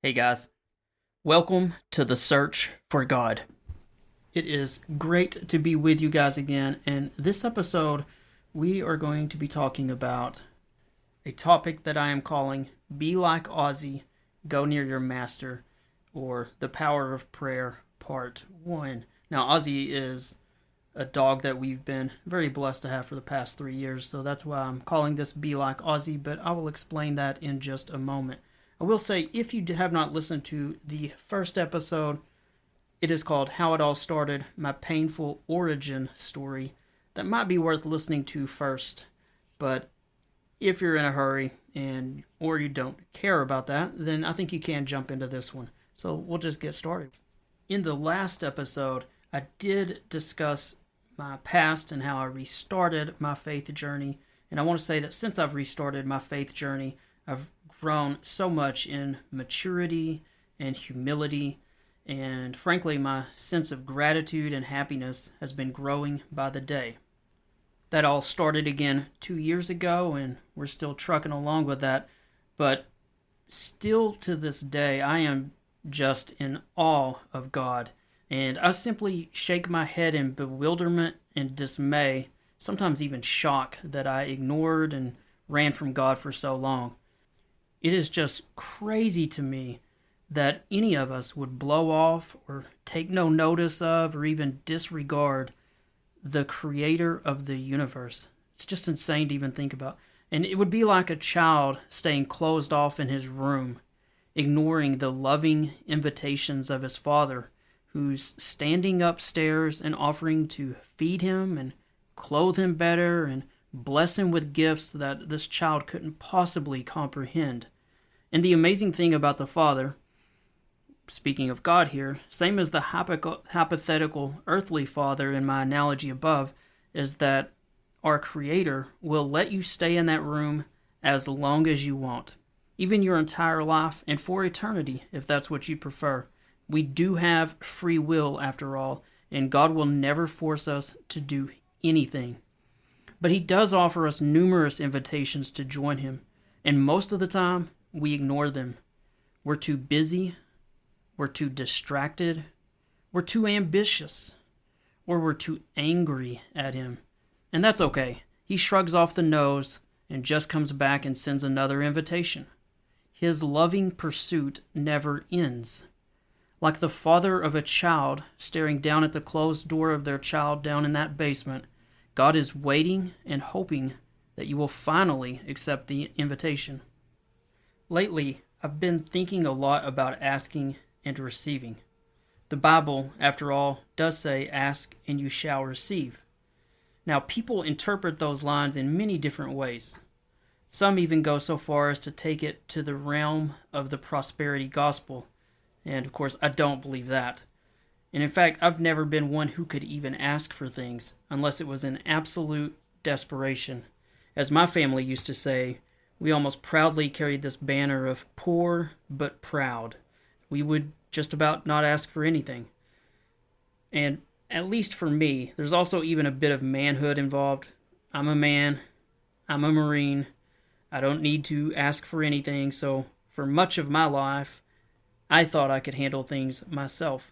Hey guys, welcome to the search for God. It is great to be with you guys again, and this episode we are going to be talking about a topic that I am calling Be Like Ozzie, Go Near Your Master, or The Power of Prayer, Part 1. Now, Ozzie is a dog that we've been very blessed to have for the past 3 years, so that's why I'm calling this Be Like Ozzie, but I will explain that in just a moment. I will say, if you have not listened to the first episode, it is called How It All Started, My Painful Origin Story. That might be worth listening to first, but if you're in a hurry or you don't care about that, then I think you can jump into this one. So we'll just get started. In the last episode, I did discuss my past and how I restarted my faith journey. And I want to say that since I've restarted my faith journey, I've grown so much in maturity and humility, and frankly, my sense of gratitude and happiness has been growing by the day. That all started again 2 years ago, and we're still trucking along with that, but still to this day, I am just in awe of God, and I simply shake my head in bewilderment and dismay, sometimes even shock, that I ignored and ran from God for so long. It is just crazy to me that any of us would blow off or take no notice of or even disregard the creator of the universe. It's just insane to even think about. And it would be like a child staying closed off in his room, ignoring the loving invitations of his father, who's standing upstairs and offering to feed him and clothe him better and bless him with gifts that this child couldn't possibly comprehend. And the amazing thing about the Father, speaking of God here, same as the hypothetical earthly father in my analogy above, is that our Creator will let you stay in that room as long as you want, even your entire life and for eternity, if that's what you prefer. We do have free will, after all, and God will never force us to do anything. But He does offer us numerous invitations to join Him, and most of the time, we ignore them. We're too busy, we're too distracted, we're too ambitious, or we're too angry at Him. And that's okay. He shrugs off the nose and just comes back and sends another invitation. His loving pursuit never ends. Like the father of a child staring down at the closed door of their child down in that basement, God is waiting and hoping that you will finally accept the invitation. Lately, I've been thinking a lot about asking and receiving. The Bible, after all, does say, "Ask and you shall receive." Now, people interpret those lines in many different ways. Some even go so far as to take it to the realm of the prosperity gospel. And of course, I don't believe that. And in fact, I've never been one who could even ask for things unless it was in absolute desperation. As my family used to say, we almost proudly carried this banner of poor but proud. We would just about not ask for anything. And at least for me, there's also even a bit of manhood involved. I'm a man. I'm a Marine. I don't need to ask for anything, so for much of my life, I thought I could handle things myself.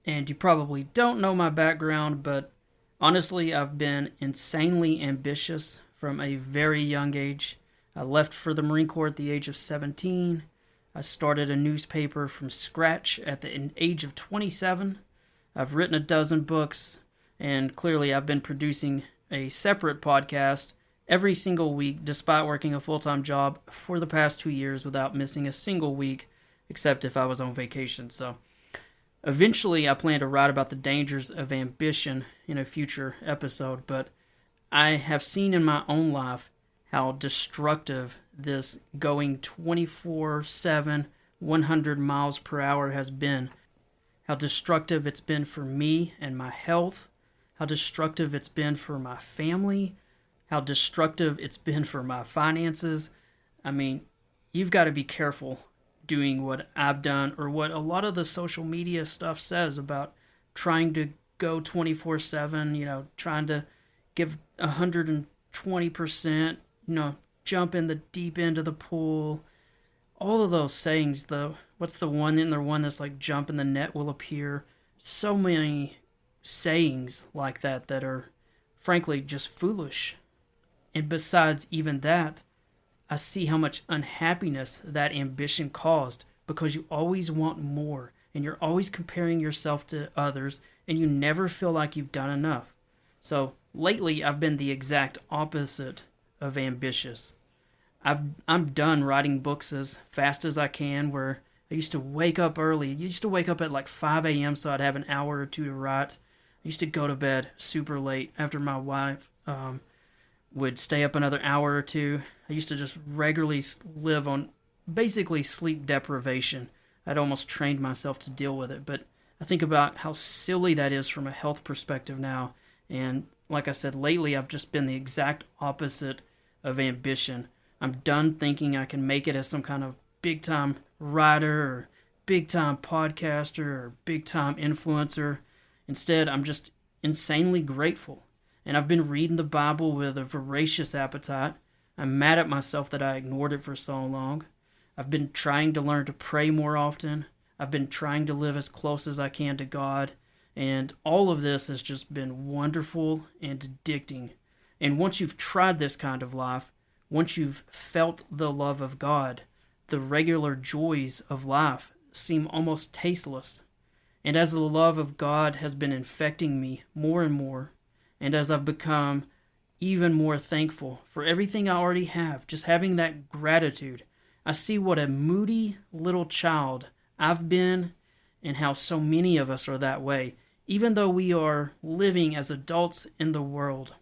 And you probably don't know my background, but honestly, I've been insanely ambitious from a very young age. I left for the Marine Corps at the age of 17. I started a newspaper from scratch at the age of 27. I've written a dozen books, and clearly I've been producing a separate podcast every single week despite working a full-time job for the past 2 years without missing a single week, except if I was on vacation. So eventually I plan to write about the dangers of ambition in a future episode, but I have seen in my own life how destructive this going 24/7, 100 miles per hour has been. How destructive it's been for me and my health. How destructive it's been for my family. How destructive it's been for my finances. I mean, you've got to be careful doing what I've done or what a lot of the social media stuff says about trying to go 24/7, trying to give 120%, jump in the deep end of the pool, all of those sayings, what's the one in there, one that's like jump and the net will appear? So many sayings like that are frankly just foolish. And besides even that, I see how much unhappiness that ambition caused because you always want more and you're always comparing yourself to others and you never feel like you've done enough. So lately I've been the exact opposite of ambitious. I'm done writing books as fast as I can, where I used to wake up early. I used to wake up at like 5 a.m. so I'd have an hour or two to write. I used to go to bed super late after my wife would stay up another hour or two. I used to just regularly live on basically sleep deprivation. I'd almost trained myself to deal with it, but I think about how silly that is from a health perspective now. And like I said, lately I've just been the exact opposite of ambition. I'm done thinking I can make it as some kind of big-time writer or big-time podcaster or big-time influencer. Instead, I'm just insanely grateful. And I've been reading the Bible with a voracious appetite. I'm mad at myself that I ignored it for so long. I've been trying to learn to pray more often. I've been trying to live as close as I can to God. And all of this has just been wonderful and addicting. And once you've tried this kind of life, once you've felt the love of God, the regular joys of life seem almost tasteless. And as the love of God has been infecting me more and more, and as I've become even more thankful for everything I already have, just having that gratitude, I see what a moody little child I've been and how so many of us are that way, even though we are living as adults in the world.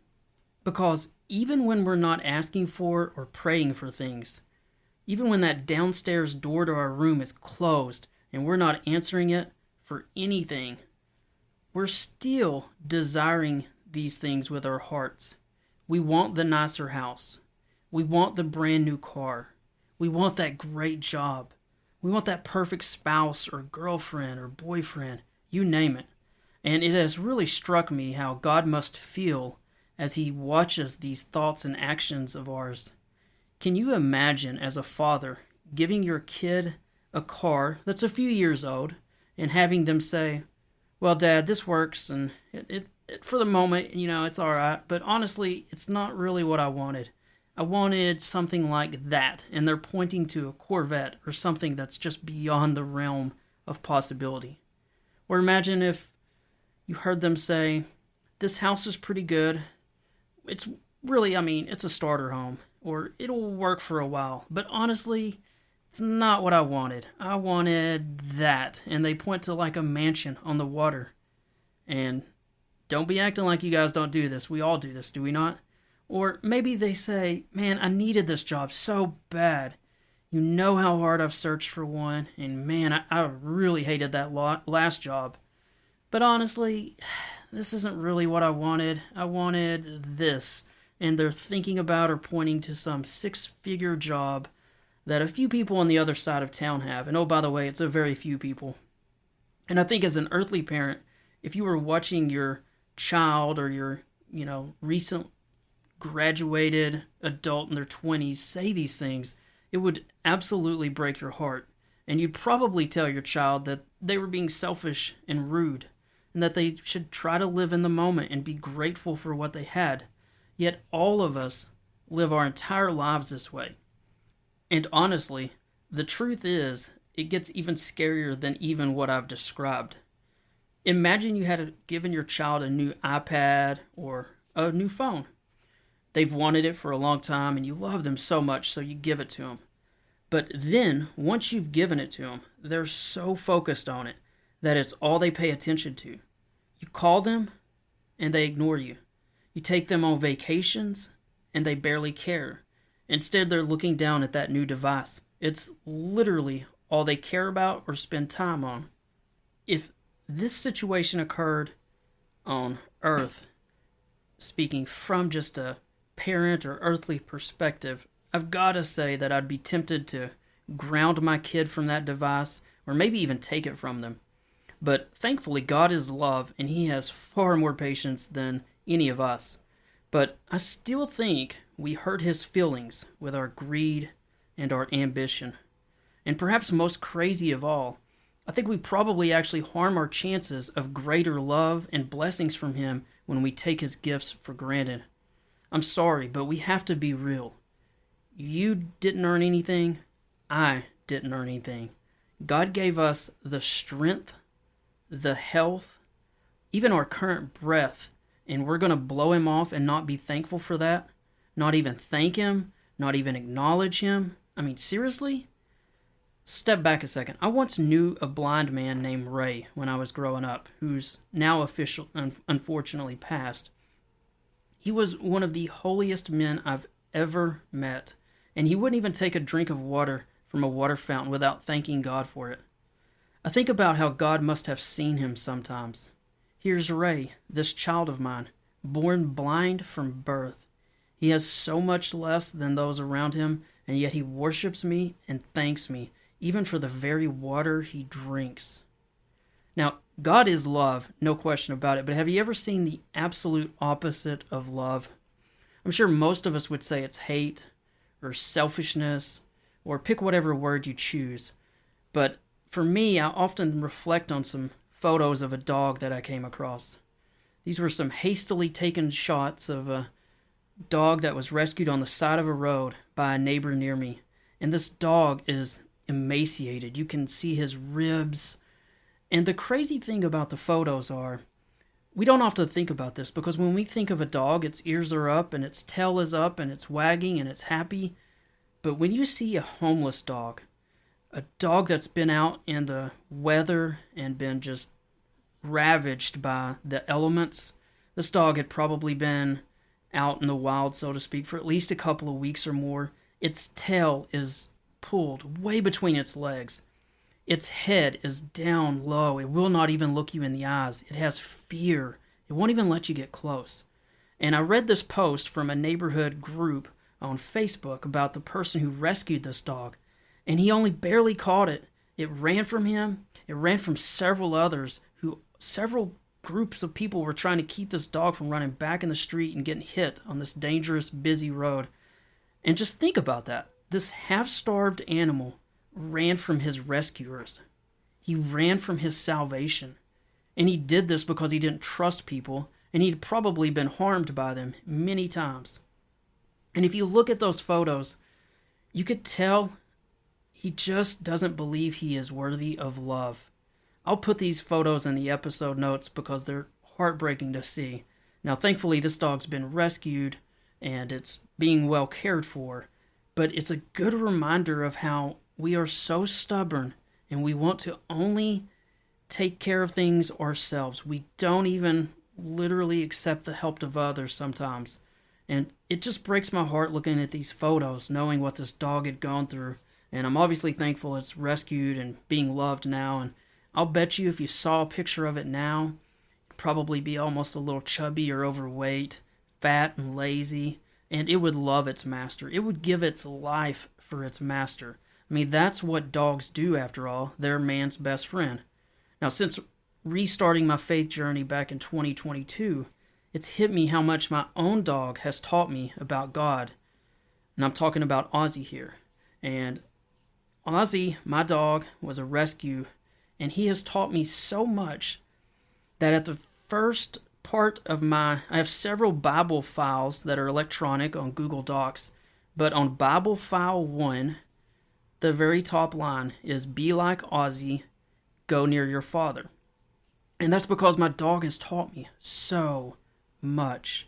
Because even when we're not asking for or praying for things, even when that downstairs door to our room is closed and we're not answering it for anything, we're still desiring these things with our hearts. We want the nicer house. We want the brand new car. We want that great job. We want that perfect spouse or girlfriend or boyfriend, you name it. And it has really struck me how God must feel as He watches these thoughts and actions of ours. Can you imagine as a father giving your kid a car that's a few years old and having them say, well, Dad, this works and it for the moment, it's all right, but honestly, it's not really what I wanted. I wanted something like that, and they're pointing to a Corvette or something that's just beyond the realm of possibility. Or imagine if you heard them say, this house is pretty good. It's really, it's a starter home, or it'll work for a while, but honestly, it's not what I wanted. I wanted that, and they point to like a mansion on the water. And don't be acting like you guys don't do this. We all do this, do we not? Or maybe they say, man, I needed this job so bad. You know how hard I've searched for one, and man, I really hated that last job. But honestly, this isn't really what I wanted. I wanted this. And they're thinking about or pointing to some six-figure job that a few people on the other side of town have. And oh, by the way, it's a very few people. And I think as an earthly parent, if you were watching your child or your, recent graduated adult in their 20s say these things, it would absolutely break your heart. And you'd probably tell your child that they were being selfish and rude, and that they should try to live in the moment and be grateful for what they had. Yet all of us live our entire lives this way. And honestly, the truth is, it gets even scarier than even what I've described. Imagine you had given your child a new iPad or a new phone. They've wanted it for a long time and you love them so much, so you give it to them. But then, once you've given it to them, they're so focused on it that it's all they pay attention to. You call them and they ignore you. You take them on vacations and they barely care. Instead, they're looking down at that new device. It's literally all they care about or spend time on. If this situation occurred on Earth, speaking from just a parent or earthly perspective, I've got to say that I'd be tempted to ground my kid from that device or maybe even take it from them. But thankfully, God is love and He has far more patience than any of us. But I still think we hurt His feelings with our greed and our ambition. And perhaps most crazy of all, I think we probably actually harm our chances of greater love and blessings from Him when we take His gifts for granted. I'm sorry, but we have to be real. You didn't earn anything. I didn't earn anything. God gave us the strength, the health, even our current breath, and we're going to blow Him off and not be thankful for that? Not even thank Him? Not even acknowledge Him? I mean, seriously? Step back a second. I once knew a blind man named Ray when I was growing up, who's now unfortunately passed. He was one of the holiest men I've ever met, and he wouldn't even take a drink of water from a water fountain without thanking God for it. I think about how God must have seen him sometimes. Here's Ray, this child of mine, born blind from birth. He has so much less than those around him, and yet he worships me and thanks me, even for the very water he drinks. Now, God is love, no question about it, but have you ever seen the absolute opposite of love? I'm sure most of us would say it's hate, or selfishness, or pick whatever word you choose. But for me, I often reflect on some photos of a dog that I came across. These were some hastily taken shots of a dog that was rescued on the side of a road by a neighbor near me. And this dog is emaciated. You can see his ribs. And the crazy thing about the photos are, we don't often think about this because when we think of a dog, its ears are up and its tail is up and it's wagging and it's happy. But when you see a homeless dog, a dog that's been out in the weather and been just ravaged by the elements, this dog had probably been out in the wild, so to speak, for at least a couple of weeks or more. Its tail is pulled way between its legs. Its head is down low. It will not even look you in the eyes. It has fear. It won't even let you get close. And I read this post from a neighborhood group on Facebook about the person who rescued this dog, and he only barely caught it. It ran from him. It ran from several others several groups of people were trying to keep this dog from running back in the street and getting hit on this dangerous, busy road. And just think about that. This half-starved animal ran from his rescuers. He ran from his salvation. And he did this because he didn't trust people, and he'd probably been harmed by them many times. And if you look at those photos, you could tell he just doesn't believe he is worthy of love. I'll put these photos in the episode notes because they're heartbreaking to see. Now, thankfully, this dog's been rescued and it's being well cared for, but it's a good reminder of how we are so stubborn and we want to only take care of things ourselves. We don't even literally accept the help of others sometimes. And it just breaks my heart looking at these photos, knowing what this dog had gone through. And I'm obviously thankful it's rescued and being loved now. And I'll bet you if you saw a picture of it now, it'd probably be almost a little chubby or overweight, fat and lazy, and it would love its master. It would give its life for its master. I mean, that's what dogs do after all. They're man's best friend. Now, since restarting my faith journey back in 2022, it's hit me how much my own dog has taught me about God. And I'm talking about Ozzie here. And Ozzie, my dog, was a rescue, and he has taught me so much that at the first part of I have several Bible files that are electronic on Google Docs, but on Bible file 1, the very top line is, "Be like Ozzie, go near your father." And that's because my dog has taught me so much.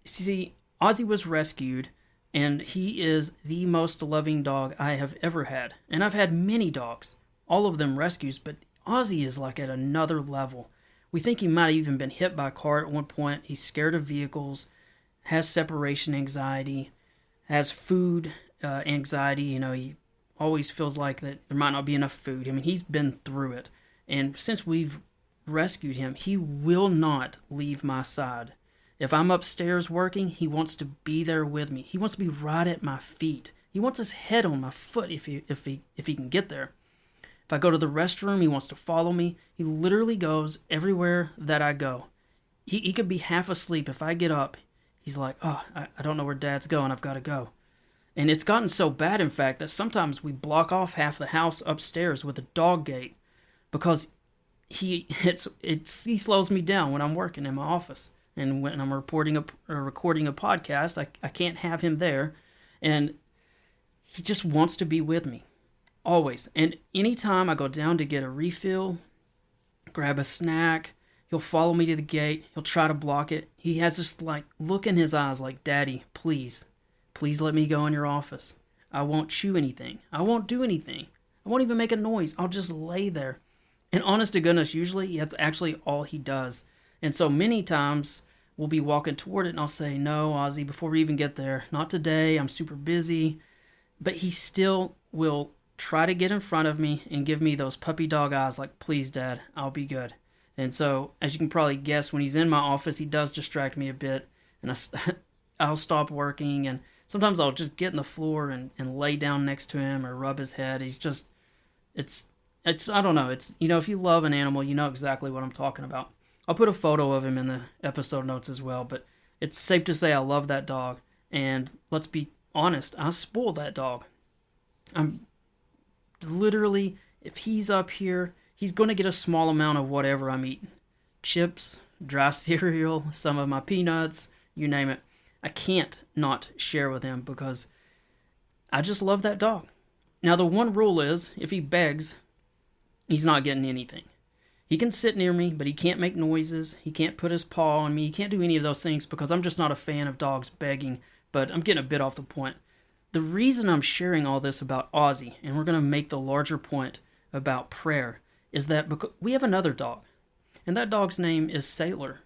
See, Ozzie was rescued, and he is the most loving dog I have ever had. And I've had many dogs, all of them rescues, but Ozzie is like at another level. We think he might have even been hit by a car at one point. He's scared of vehicles, has separation anxiety, has food anxiety. You know, he always feels like that there might not be enough food. I mean, he's been through it. And since we've rescued him, he will not leave my side. If I'm upstairs working, he wants to be there with me. He wants to be right at my feet. He wants his head on my foot if he can get there. If I go to the restroom, he wants to follow me. He literally goes everywhere that I go. He could be half asleep. If I get up, he's like, "Oh, I don't know where Dad's going. I've got to go." And it's gotten so bad, in fact, that sometimes we block off half the house upstairs with a dog gate because he slows me down when I'm working in my office. And when I'm recording a podcast, I can't have him there. And he just wants to be with me, always. And anytime I go down to get a refill, grab a snack, he'll follow me to the gate. He'll try to block it. He has this look in his eyes like, Daddy, please let me go in your office. I won't chew anything. I won't do anything. I won't even make a noise. I'll just lay there. And honest to goodness, usually that's actually all he does. And so many times we'll be walking toward it and I'll say, no, Ozzie, before we even get there, not today. I'm super busy. But he still will try to get in front of me and give me those puppy dog eyes like, please, Dad, I'll be good. And so, as you can probably guess, when he's in my office, he does distract me a bit. And I'll stop working, and sometimes I'll just get on the floor and lay down next to him or rub his head. He's just, I don't know. It's, if you love an animal, you know exactly what I'm talking about. I'll put a photo of him in the episode notes as well, but it's safe to say I love that dog. And let's be honest, I spoil that dog. I'm literally, if he's up here, he's going to get a small amount of whatever I'm eating. Chips, dry cereal, some of my peanuts, you name it. I can't not share with him because I just love that dog. Now, the one rule is, if he begs, he's not getting anything. He can sit near me, but he can't make noises. He can't put his paw on me. He can't do any of those things because I'm just not a fan of dogs begging. But I'm getting a bit off the point. The reason I'm sharing all this about Ozzie, and we're going to make the larger point about prayer, is that because we have another dog. And that dog's name is Sailor.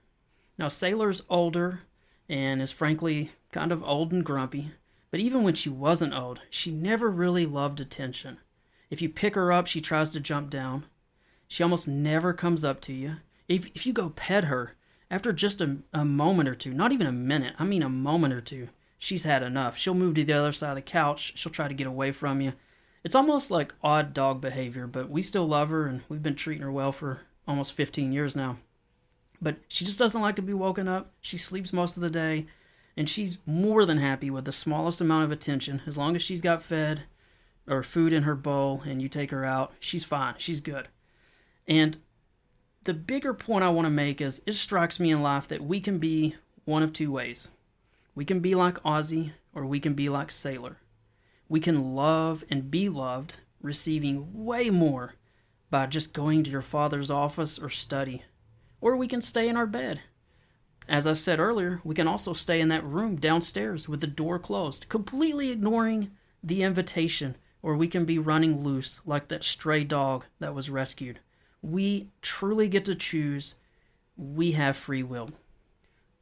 Now, Sailor's older and is frankly kind of old and grumpy. But even when she wasn't old, she never really loved attention. If you pick her up, she tries to jump down. She almost never comes up to you. If you go pet her, after just a moment or two, not even a minute, I mean a moment or two, she's had enough. She'll move to the other side of the couch. She'll try to get away from you. It's almost like odd dog behavior, but we still love her, and we've been treating her well for almost 15 years now. But she just doesn't like to be woken up. She sleeps most of the day, and she's more than happy with the smallest amount of attention. As long as she's got fed or food in her bowl and you take her out, she's fine. She's good. And the bigger point I want to make is it strikes me in life that we can be one of two ways. We can be like Ozzie, or we can be like Sailor. We can love and be loved, receiving way more by just going to your father's office or study. Or we can stay in our bed. As I said earlier, we can also stay in that room downstairs with the door closed, completely ignoring the invitation, or we can be running loose like that stray dog that was rescued. We truly get to choose. We have free will.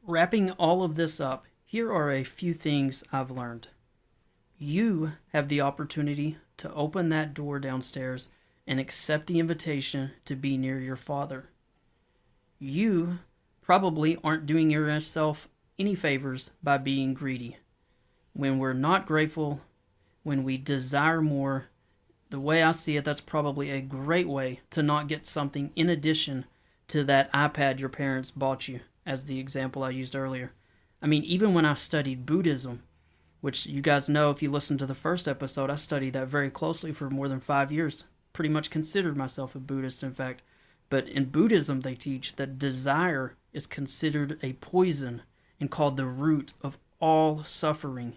Wrapping all of this up, here are a few things I've learned. You have the opportunity to open that door downstairs and accept the invitation to be near your Father. You probably aren't doing yourself any favors by being greedy. When we're not grateful, when we desire more, the way I see it, that's probably a great way to not get something in addition to that iPad your parents bought you, as the example I used earlier. I mean, even when I studied Buddhism, which you guys know if you listened to the first episode, I studied that very closely for more than 5 years. Pretty much considered myself a Buddhist, in fact. But in Buddhism, they teach that desire is considered a poison and called the root of all suffering.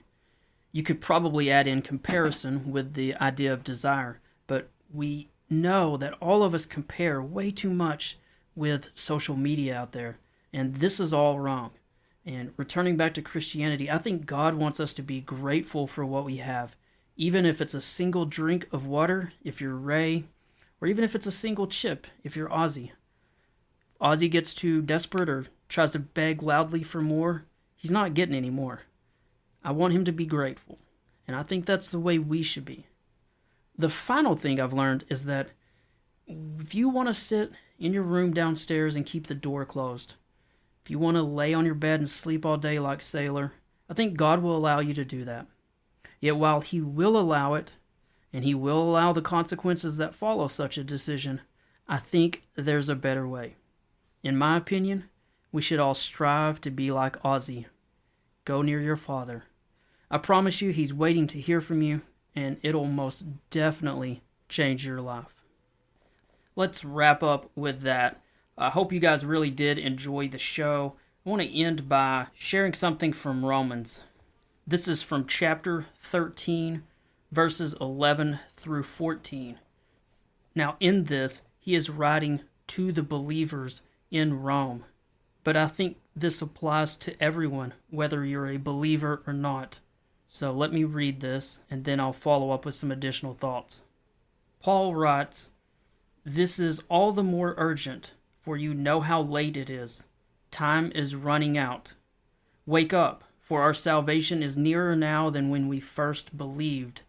You could probably add in comparison with the idea of desire, but we know that all of us compare way too much with social media out there, and this is all wrong. And returning back to Christianity, I think God wants us to be grateful for what we have, even if it's a single drink of water, if you're Ray, or even if it's a single chip, if you're Ozzie. Ozzie gets too desperate or tries to beg loudly for more, he's not getting any more. I want him to be grateful, and I think that's the way we should be. The final thing I've learned is that if you want to sit in your room downstairs and keep the door closed, if you want to lay on your bed and sleep all day like Sailor, I think God will allow you to do that. Yet while He will allow it, and He will allow the consequences that follow such a decision, I think there's a better way. In my opinion, we should all strive to be like Ozzie. Go near your Father. I promise you, he's waiting to hear from you, and it'll most definitely change your life. Let's wrap up with that. I hope you guys really did enjoy the show. I want to end by sharing something from Romans. This is from chapter 13, verses 11 through 14. Now, in this, he is writing to the believers in Rome. But I think this applies to everyone, whether you're a believer or not. So let me read this, and then I'll follow up with some additional thoughts. Paul writes, "This is all the more urgent, for you know how late it is. Time is running out. Wake up, for our salvation is nearer now than when we first believed.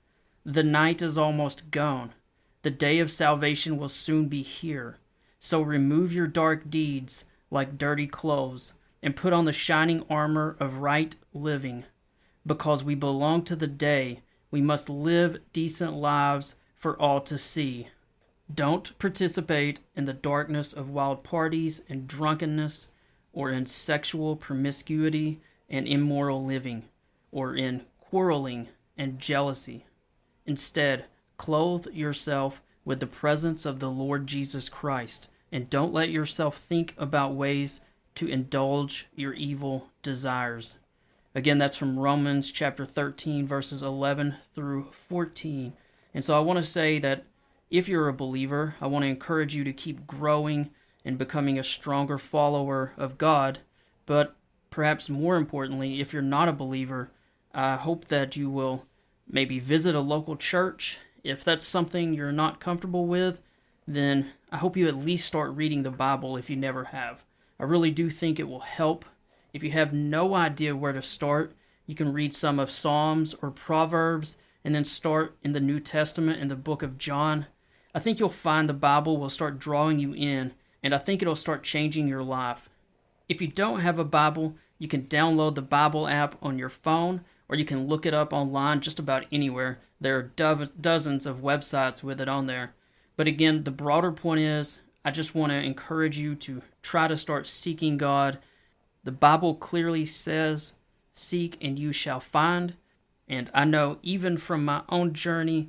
The night is almost gone. The day of salvation will soon be here. So remove your dark deeds like dirty clothes, and put on the shining armor of right living. Because we belong to the day, we must live decent lives for all to see. Don't participate in the darkness of wild parties and drunkenness, or in sexual promiscuity and immoral living, or in quarreling and jealousy. Instead, clothe yourself with the presence of the Lord Jesus Christ, and don't let yourself think about ways to indulge your evil desires." Again, that's from Romans chapter 13, verses 11 through 14. And so I want to say that if you're a believer, I want to encourage you to keep growing and becoming a stronger follower of God. But perhaps more importantly, if you're not a believer, I hope that you will maybe visit a local church. If that's something you're not comfortable with, then I hope you at least start reading the Bible if you never have. I really do think it will help. If you have no idea where to start, you can read some of Psalms or Proverbs, and then start in the New Testament in the book of John. I think you'll find the Bible will start drawing you in, and I think it'll start changing your life. If you don't have a Bible, you can download the Bible app on your phone, or you can look it up online just about anywhere. There are dozens of websites with it on there. But again, the broader point is, I just want to encourage you to try to start seeking God. The Bible clearly says, "Seek and you shall find." And I know even from my own journey,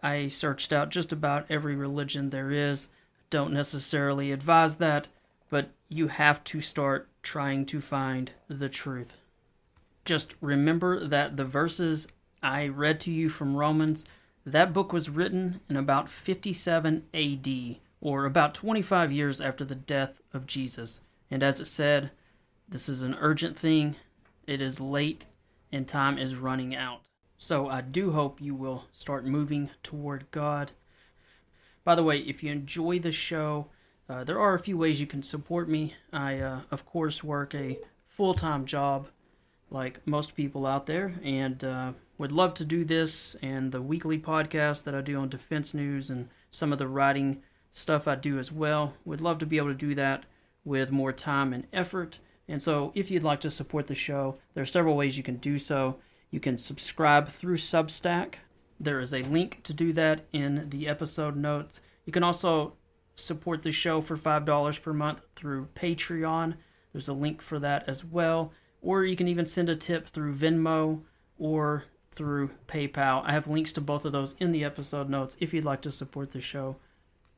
I searched out just about every religion there is. Don't necessarily advise that, but you have to start trying to find the truth. Just remember that the verses I read to you from Romans, that book was written in about 57 AD, or about 25 years after the death of Jesus. And as it said, this is an urgent thing. It is late, and time is running out. So I do hope you will start moving toward God. By the way, if you enjoy the show, there are a few ways you can support me. I, of course, work a full-time job like most people out there, and would love to do this and the weekly podcast that I do on defense news and some of the writing stuff I do as well. Would love to be able to do that with more time and effort. And so if you'd like to support the show, there are several ways you can do so. You can subscribe through Substack. There is a link to do that in the episode notes. You can also support the show for $5 per month through Patreon. There's a link for that as well. Or you can even send a tip through Venmo or through PayPal. I have links to both of those in the episode notes if you'd like to support the show.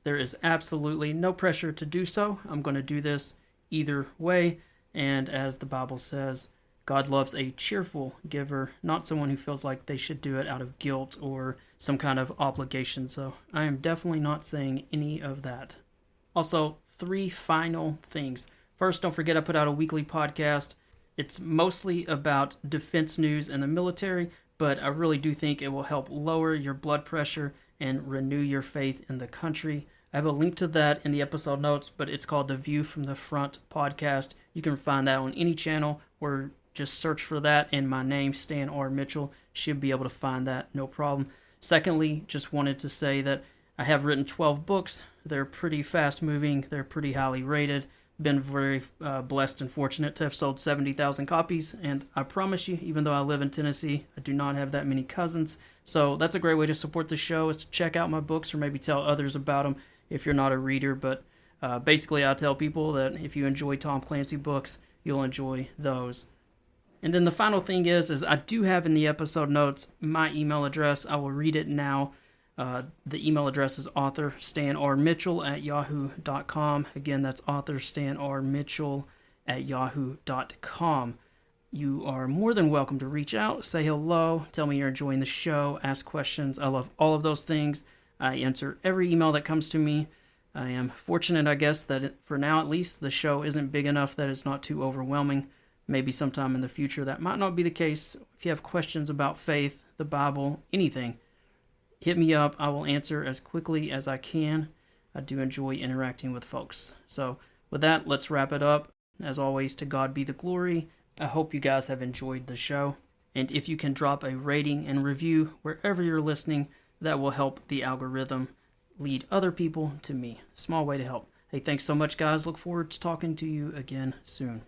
There is absolutely no pressure to do so. I'm going to do this either way. And as the Bible says, God loves a cheerful giver, not someone who feels like they should do it out of guilt or some kind of obligation. So I am definitely not saying any of that. Also, 3 final things. First, don't forget I put out a weekly podcast. It's mostly about defense news and the military, but I really do think it will help lower your blood pressure and renew your faith in the country. I have a link to that in the episode notes, but it's called the View from the Front podcast. You can find that on any channel, or just search for that and my name, Stan R. Mitchell. Should be able to find that, no problem. Secondly, just wanted to say that I have written 12 books. They're pretty fast moving. They're pretty highly rated. Been very blessed and fortunate to have sold 70,000 copies. And I promise you, even though I live in Tennessee, I do not have that many cousins. So that's a great way to support the show, is to check out my books or maybe tell others about them if you're not a reader. But basically, I tell people that if you enjoy Tom Clancy books, you'll enjoy those. And then the final thing is I do have in the episode notes my email address. I will read it now. The email address is authorstanrmitchell@yahoo.com. Again, that's authorstanrmitchell@yahoo.com. You are more than welcome to reach out, say hello, tell me you're enjoying the show, ask questions. I love all of those things. I answer every email that comes to me. I am fortunate, I guess, that for now at least, the show isn't big enough that it's not too overwhelming. Maybe sometime in the future that might not be the case. If you have questions about faith, the Bible, anything, hit me up. I will answer as quickly as I can. I do enjoy interacting with folks. So with that, let's wrap it up. As always, to God be the glory. I hope you guys have enjoyed the show. And if you can drop a rating and review wherever you're listening, that will help the algorithm lead other people to me. Small way to help. Hey, thanks so much, guys. Look forward to talking to you again soon.